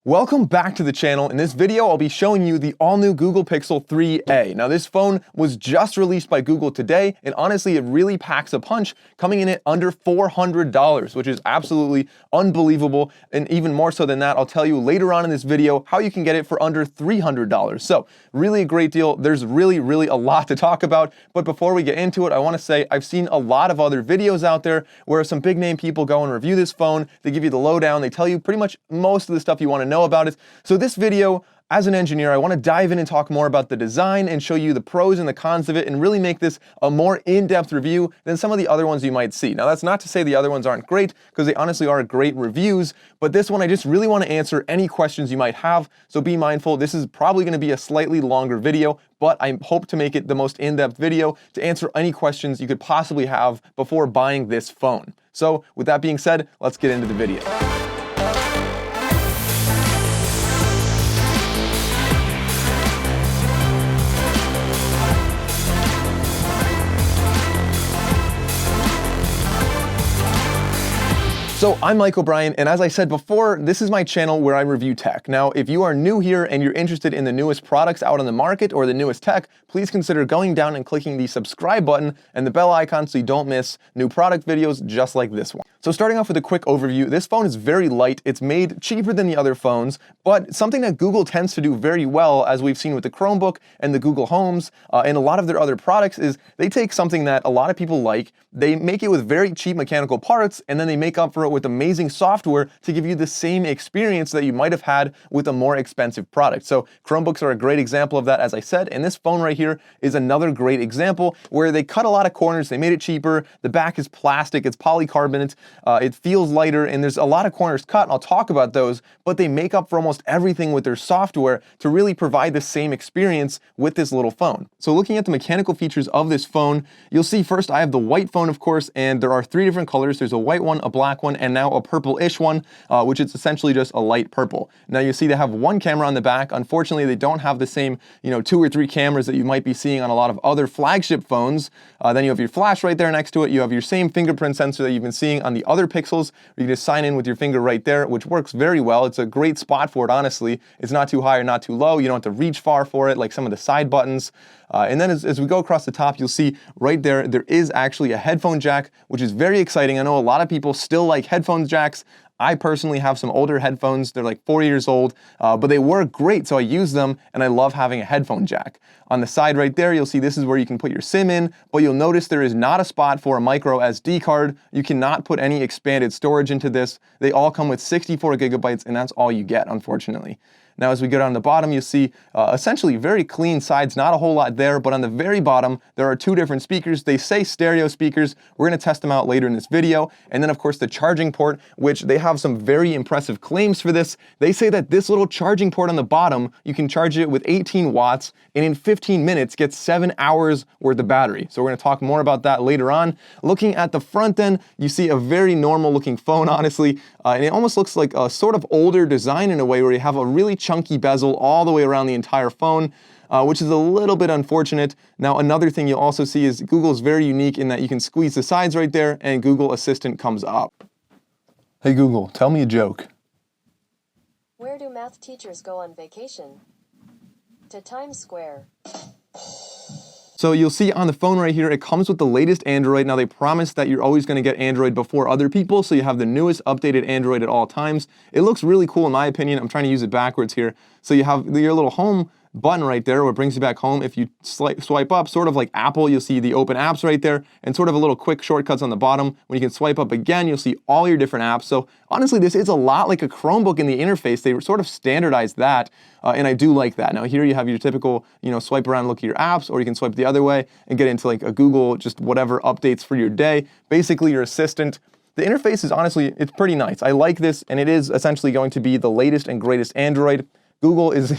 Welcome back to the channel. In this video, I'll be showing you the all-new Google Pixel 3a. Now, this phone was just released by Google today, and honestly, it really packs a punch, coming in at under $400, which is absolutely unbelievable. And even more so than that, I'll tell you later on in this video how you can get it for under $300. So, really a great deal. There's really a lot to talk about. But before we get into it, I want to say I've seen a lot of other videos out there where some big name people go and review this phone. They give you the lowdown. They tell you pretty much most of the stuff you want to know about it. So this video, as an engineer, I want to dive in and talk more about the design and show you the pros and the cons of it and really make this a more in-depth review than some of the other ones you might see. Now, that's not to say the other ones aren't great, because they honestly are great reviews, but this one I just really want to answer any questions you might have, so be mindful. This is probably going to be a slightly longer video, but I hope to make it the most in-depth video to answer any questions you could possibly have before buying this phone. So with that being said, let's get into the video. So I'm Mike O'Brien, and as I said before, this is my channel where I review tech. Now, if you are new here and you're interested in the newest products out on the market or the newest tech, please consider going down and clicking the subscribe button and the bell icon so you don't miss new product videos just like this one. So starting off with a quick overview, this phone is very light. It's made cheaper than the other phones, but something that Google tends to do very well, as we've seen with the Chromebook and the Google Homes and a lot of their other products, is they take something that a lot of people like, they make it with very cheap mechanical parts, and then they make up for it with amazing software to give you the same experience that you might have had with a more expensive product. So Chromebooks are a great example of that, as I said, and this phone right here is another great example where they cut a lot of corners, they made it cheaper, the back is plastic, it's polycarbonate, it feels lighter, and there's a lot of corners cut, and I'll talk about those, but they make up for almost everything with their software to really provide the same experience with this little phone. So looking at the mechanical features of this phone, you'll see first I have the white phone, of course, and there are three different colors. There's a white one, a black one, and now a purple-ish one, which is essentially just a light purple. Now you see they have one camera on the back. Unfortunately, they don't have the same, 2 or 3 cameras that you might be seeing on a lot of other flagship phones. Then you have your flash right there next to it. You have your same fingerprint sensor that you've been seeing on the other Pixels. You can just sign in with your finger right there, which works very well. It's a great spot for it, honestly. It's not too high or not too low. You don't have to reach far for it like some of the side buttons. And then as we go across the top, you'll see right there is actually a headphone jack, which is very exciting. I know a lot of people still like headphone jacks. I personally have some older headphones. They're like 4 years old, but they work great, so I use them, and I love having a headphone jack. On the side right there, you'll see this is where you can put your SIM in, but you'll notice there is not a spot for a micro SD card. You cannot put any expanded storage into this. They all come with 64 gigabytes, and that's all you get, unfortunately. Now, as we go down the bottom, you see essentially very clean sides, not a whole lot there, but on the very bottom, there are 2 different speakers. They say stereo speakers. We're going to test them out later in this video. And then, of course, the charging port, which they have some very impressive claims for this. They say that this little charging port on the bottom, you can charge it with 18 watts, and in 15 minutes gets 7 hours worth of battery. So we're going to talk more about that later on. Looking at the front end, you see a very normal looking phone, honestly, and it almost looks like a sort of older design in a way where you have a really chunky bezel all the way around the entire phone, which is a little bit unfortunate. Now, another thing you'll also see is Google is very unique in that you can squeeze the sides right there and Google Assistant comes up. Hey Google, tell me a joke. Where do math teachers go on vacation? To Times Square. So you'll see on the phone right here, it comes with the latest Android. Now they promise that you're always going to get Android before other people, so you have the newest updated Android at all times. It looks really cool in my opinion. I'm trying to use it backwards here. So you have your little home button right there where it brings you back home. If you swipe up, sort of like Apple, you'll see the open apps right there and sort of a little quick shortcuts on the bottom. When you can swipe up again, you'll see all your different apps. So honestly, this is a lot like a Chromebook in the interface. They sort of standardized that, and I do like that. Now here you have your typical, swipe around, look at your apps, or you can swipe the other way and get into like a Google, just whatever updates for your day. Basically your assistant. The interface is honestly, it's pretty nice. I like this, and it is essentially going to be the latest and greatest Android. Google is,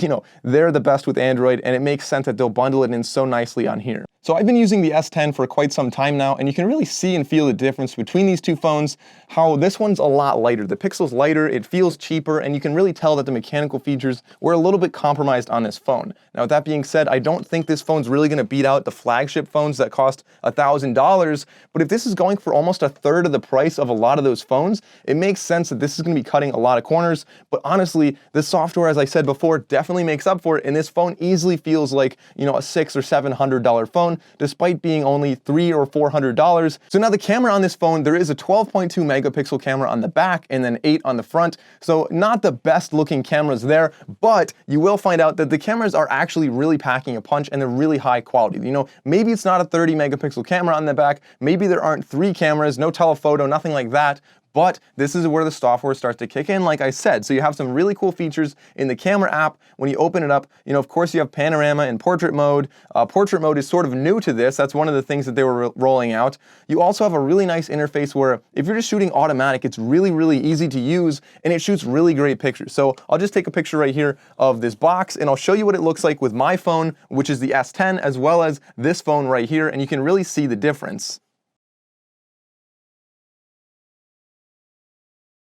they're the best with Android, and it makes sense that they'll bundle it in so nicely on here. So I've been using the S10 for quite some time now, and you can really see and feel the difference between these two phones, how this one's a lot lighter. The Pixel's lighter, it feels cheaper, and you can really tell that the mechanical features were a little bit compromised on this phone. Now with that being said, I don't think this phone's really going to beat out the flagship phones that cost $1,000, but if this is going for almost a third of the price of a lot of those phones, it makes sense that this is going to be cutting a lot of corners. But honestly, the software, as I said before, definitely makes up for it, and this phone easily feels like, you know, a $600 or $700 phone, despite being only $300 or $400. So now the camera on this phone, there is a 12.2 megapixel camera on the back and then 8 on the front. So not the best looking cameras there, but you will find out that the cameras are actually really packing a punch and they're really high quality. You know, maybe it's not a 30 megapixel camera on the back, maybe there aren't 3 cameras, no telephoto, nothing like that. But this is where the software starts to kick in, like I said. So you have some really cool features in the camera app. When you open it up, you know, of course you have panorama and portrait mode. Portrait mode is sort of new to this. That's one of the things that they were rolling out. You also have a really nice interface where if you're just shooting automatic, it's really, really easy to use and it shoots really great pictures. So I'll just take a picture right here of this box and I'll show you what it looks like with my phone, which is the S10, as well as this phone right here, and you can really see the difference.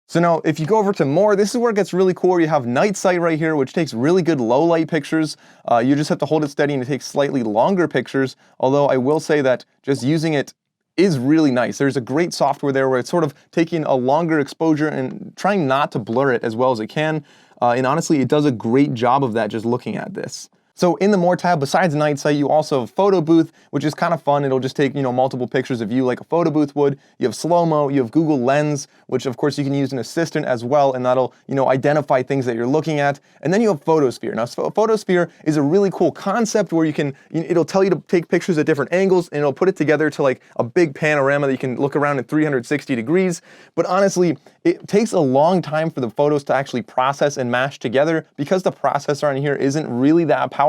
So now if you go over to more, this is where it gets really cool. You have night sight right here, which takes really good low light pictures. You just have to hold it steady and it takes slightly longer pictures. Although I will say that just using it is really nice. There's a great software there where it's sort of taking a longer exposure and trying not to blur it as well as it can. And honestly, it does a great job of that just looking at this. So in the More tab, besides night sight, you also have photo booth, which is kind of fun. It'll just take, you know, multiple pictures of you like a photo booth would. You have slow-mo, you have Google Lens, which of course you can use an assistant as well, and that'll, you know, identify things that you're looking at. And then you have Photosphere. Now, Photosphere is a really cool concept where you can, it'll tell you to take pictures at different angles, and it'll put it together to like a big panorama that you can look around in 360 degrees. But honestly, it takes a long time for the photos to actually process and mash together because the processor on here isn't really that powerful.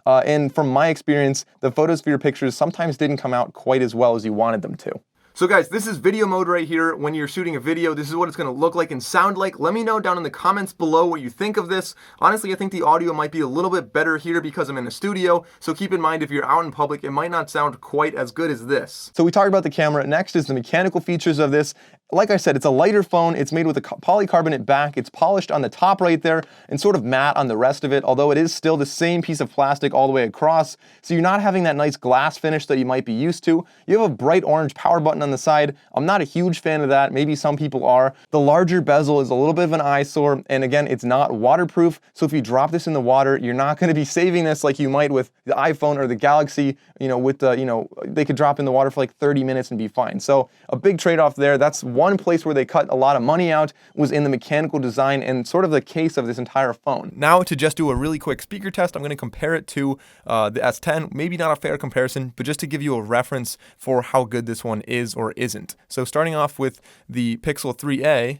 And from my experience, the Photosphere pictures sometimes didn't come out quite as well as you wanted them to. So guys, this is video mode right here. When you're shooting a video, this is what it's going to look like and sound like. Let me know down in the comments below what you think of this. Honestly, I think the audio might be a little bit better here because I'm in a studio. So keep in mind, if you're out in public, it might not sound quite as good as this. So we talked about the camera. Next is the mechanical features of this. Like I said, it's a lighter phone. It's made with a polycarbonate back. It's polished on the top right there and sort of matte on the rest of it, although it is still the same piece of plastic all the way across. So you're not having that nice glass finish that you might be used to. You have a bright orange power button on the side. I'm not a huge fan of that. Maybe some people are. The larger bezel is a little bit of an eyesore. And again, it's not waterproof. So if you drop this in the water, you're not going to be saving this like you might with the iPhone or the Galaxy, with the, they could drop in the water for like 30 minutes and be fine. So a big trade-off there. That's one place where they cut a lot of money out, was in the mechanical design and sort of the case of this entire phone. Now to just do a really quick speaker test, I'm going to compare it to the S10. Maybe not a fair comparison, but just to give you a reference for how good this one is or isn't. So starting off with the Pixel 3a.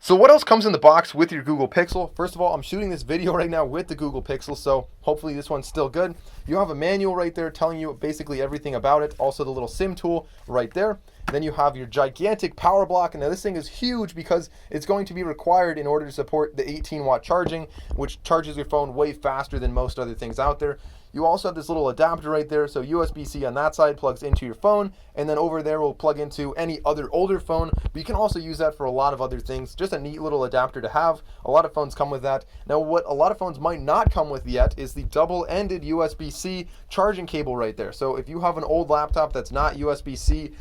So what else comes in the box with your Google Pixel? First of all, I'm shooting this video right now with the Google Pixel, so hopefully this one's still good. You have a manual right there telling you basically everything about it. Also the little SIM tool right there. Then you have your gigantic power block. And now this thing is huge because it's going to be required in order to support the 18-watt charging, which charges your phone way faster than most other things out there. You also have this little adapter right there, so USB-C on that side plugs into your phone, and then over there will plug into any other older phone, but you can also use that for a lot of other things. Just a neat little adapter to have. A lot of phones come with that. Now what a lot of phones might not come with yet is the double-ended USB-C charging cable right there. So if you have an old laptop that's not USB-C,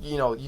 you're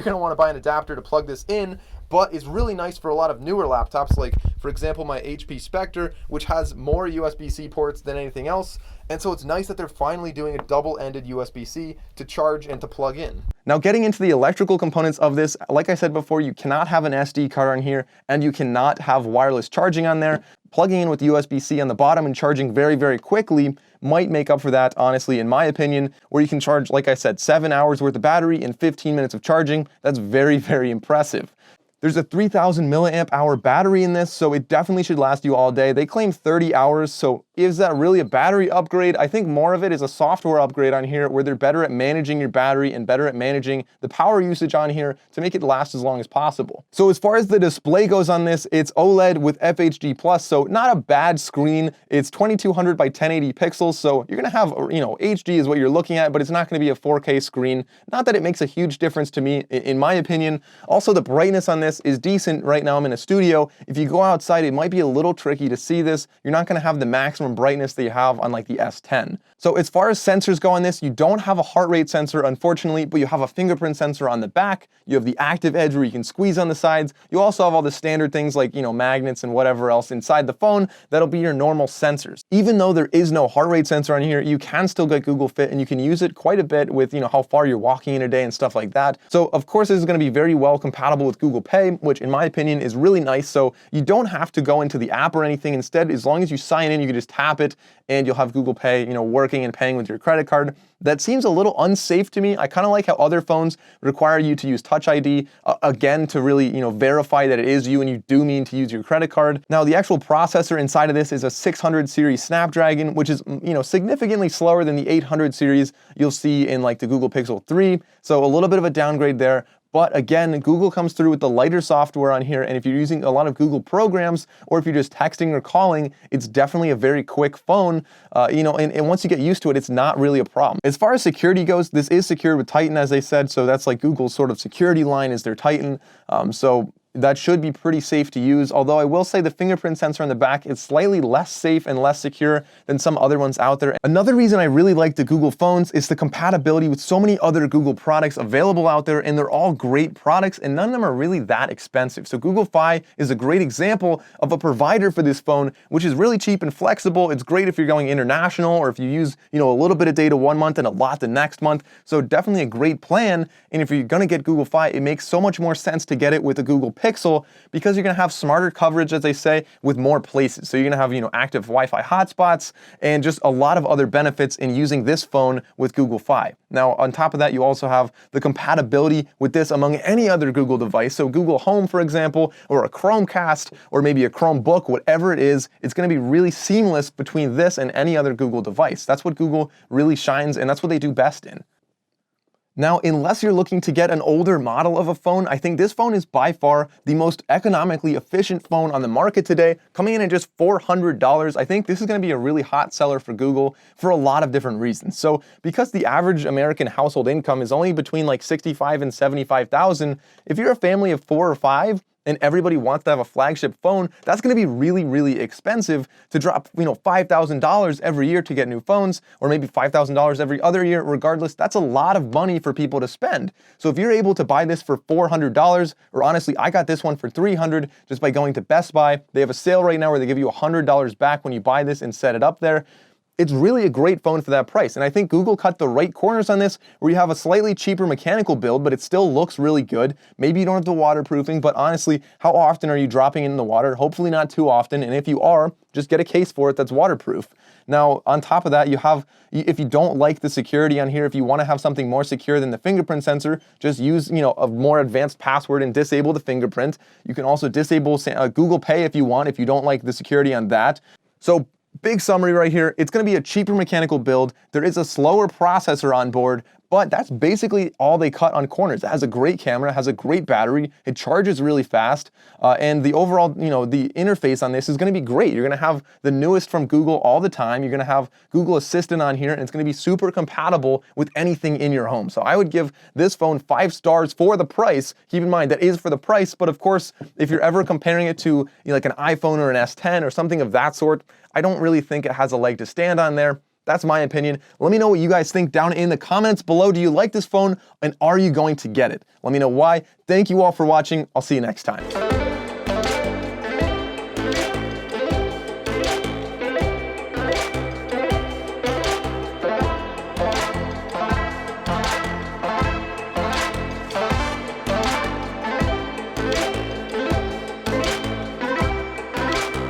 gonna want to buy an adapter to plug this in, but it's really nice for a lot of newer laptops, like for example my HP Spectre, which has more USB-C ports than anything else. And so it's nice that they're finally doing a double-ended USB-C to charge and to plug in. Now getting into the electrical components of this, like I said before, you cannot have an SD card on here and you cannot have wireless charging on there. Plugging in with USB-C on the bottom and charging very, very quickly might make up for that, honestly, in my opinion, where you can charge, like I said, 7 hours worth of battery in 15 minutes of charging. That's very, very impressive. There's a 3000 milliamp hour battery in this, so it definitely should last you all day. They claim 30 hours, so is that really a battery upgrade? I think more of it is a software upgrade on here where they're better at managing your battery and better at managing the power usage on here to make it last as long as possible. So as far as the display goes on this, it's OLED with FHD+, so not a bad screen. It's 2200 by 1080 pixels, so you're gonna have, HD is what you're looking at, but it's not gonna be a 4K screen. Not that it makes a huge difference to me, in my opinion. Also, the brightness on this is decent. Right now I'm in a studio. If you go outside, it might be a little tricky to see this. You're not gonna have the maximum brightness that you have on like the S10. So as far as sensors go on this, you don't have a heart rate sensor, unfortunately, but you have a fingerprint sensor on the back. You have the active edge where you can squeeze on the sides. You also have all the standard things like, magnets and whatever else inside the phone. That'll be your normal sensors. Even though there is no heart rate sensor on here, you can still get Google Fit and you can use it quite a bit with, how far you're walking in a day and stuff like that. So of course, this is gonna be very well compatible with Google Pay, which in my opinion is really nice. So you don't have to go into the app or anything. Instead, as long as you sign in, you can just tap it and you'll have Google Pay, working and paying with your credit card. That seems a little unsafe to me. I kind of like how other phones require you to use Touch ID, again, to really, verify that it is you and you do mean to use your credit card. Now, the actual processor inside of this is a 600 series Snapdragon, which is, significantly slower than the 800 series you'll see in like the Google Pixel 3. So a little bit of a downgrade there. But again, Google comes through with the lighter software on here, and if you're using a lot of Google programs, or if you're just texting or calling, it's definitely a very quick phone, and once you get used to it, it's not really a problem. As far as security goes, this is secured with Titan, as they said, so that's like Google's sort of security line is their Titan, so that should be pretty safe to use, although I will say the fingerprint sensor on the back is slightly less safe and less secure than some other ones out there. Another reason I really like the Google phones is the compatibility with so many other Google products available out there, and they're all great products, and none of them are really that expensive. So Google Fi is a great example of a provider for this phone, which is really cheap and flexible. It's great if you're going international or if you use, a little bit of data one month and a lot the next month. So definitely a great plan, and if you're gonna get Google Fi, it makes so much more sense to get it with the Google Pixel because you're gonna have smarter coverage, as they say, with more places. So you're gonna have, active Wi-Fi hotspots and just a lot of other benefits in using this phone with Google Fi. Now, on top of that, you also have the compatibility with this among any other Google device. So Google Home, for example, or a Chromecast, or maybe a Chromebook, whatever it is, it's gonna be really seamless between this and any other Google device. That's what Google really shines, and that's what they do best in. Now, unless you're looking to get an older model of a phone, I think this phone is by far the most economically efficient phone on the market today, coming in at just $400. I think this is going to be a really hot seller for Google for a lot of different reasons. So because the average American household income is only between like $65,000 and $75,000, if you're a family of 4 or 5, and everybody wants to have a flagship phone, that's gonna be really, really expensive to drop, $5,000 every year to get new phones, or maybe $5,000 every other year. Regardless, that's a lot of money for people to spend. So if you're able to buy this for $400, or honestly, I got this one for $300 just by going to Best Buy. They have a sale right now where they give you $100 back when you buy this and set it up there. It's really a great phone for that price. And I think Google cut the right corners on this, where you have a slightly cheaper mechanical build, but it still looks really good. Maybe you don't have the waterproofing, but honestly, how often are you dropping it in the water? Hopefully not too often. And if you are, just get a case for it that's waterproof. Now, on top of that, you have, if you don't like the security on here, if you want to have something more secure than the fingerprint sensor, just use, a more advanced password and disable the fingerprint. You can also disable Google Pay if you want, if you don't like the security on that. So big summary right here, it's going to be a cheaper mechanical build. There is a slower processor on board, but that's basically all they cut on corners. It has a great camera, has a great battery, it charges really fast, and the overall, the interface on this is gonna be great. You're gonna have the newest from Google all the time. You're gonna have Google Assistant on here, and it's gonna be super compatible with anything in your home. So I would give this phone 5 stars for the price. Keep in mind, that is for the price, but of course, if you're ever comparing it to like an iPhone or an S10 or something of that sort, I don't really think it has a leg to stand on there. That's my opinion. Let me know what you guys think down in the comments below. Do you like this phone, and are you going to get it? Let me know why. Thank you all for watching. I'll see you next time.